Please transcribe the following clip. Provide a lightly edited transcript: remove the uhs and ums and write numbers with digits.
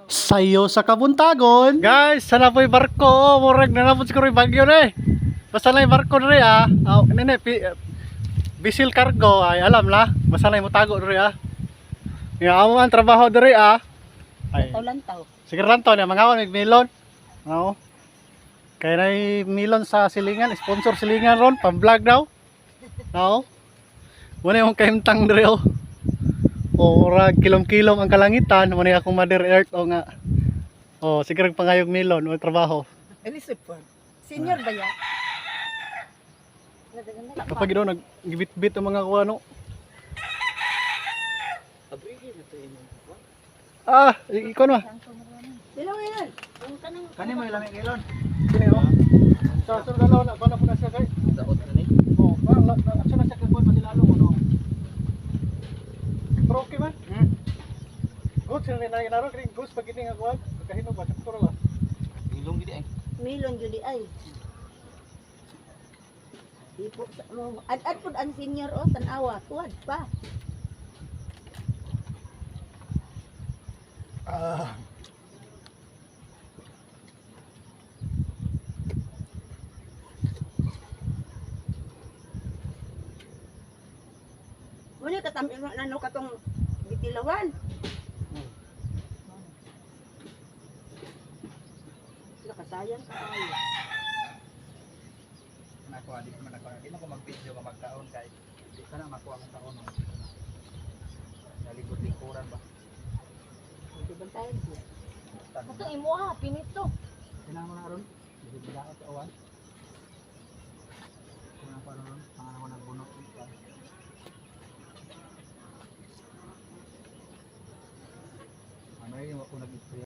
Sayo sa kabuntagon. Guys, sana po yung barko. Murag na napon siguro yung bagyo na eh. Basta lang yung barko na rin ah. Nene, bisil cargo ay alam na. Basta lang yung mutago na rin ah. Yung amo ang trabaho na rin ah. Ay, Lantaw. sige lantaw na. Mangawan, may milon. Oo. Kaya na yung milon sa silingan. Sponsor silingan ron. Pang-vlog daw. Oo. Muna yung kaimtang na rin oh. Ora kilom-kilom ang kalangitan, muna akong Mother Earth o nga. Oh, sige pangayog milon o trabaho. Elisip po. Senior ba yan? Kapag daw nagbit-bit ang mga kuano. Ah, ikaw na. Sino yan? Kani mo ilang milon? Sini oh. Sa dalaw na bala po na siya kay. Daot na ni. Oh, parang action na siya kay boy masilalo no. Pero okay man. Good sila na ginaro kay Gus pag ini nga kuan. Kahino ba sakto ra ba? Ilong gid ay. Milon judi ay. Ipo ad pud ang senior o tanawa tuwad pa. Ah. Muna katami nano katong bitilawan. Sila kasayang kaayo. Nako adi man ako. Di mo ko mag-video ka magkaon kay. Di kana makuha ang kaon. Nalikod-likuran ba? Di bantayan ko. Ito imo ha, pinito. Kinamo na ron. Di bidaot sa awan. Kuna pa ron. Pangalan ko nagbunok ito. Ano yung ako nag-istorya?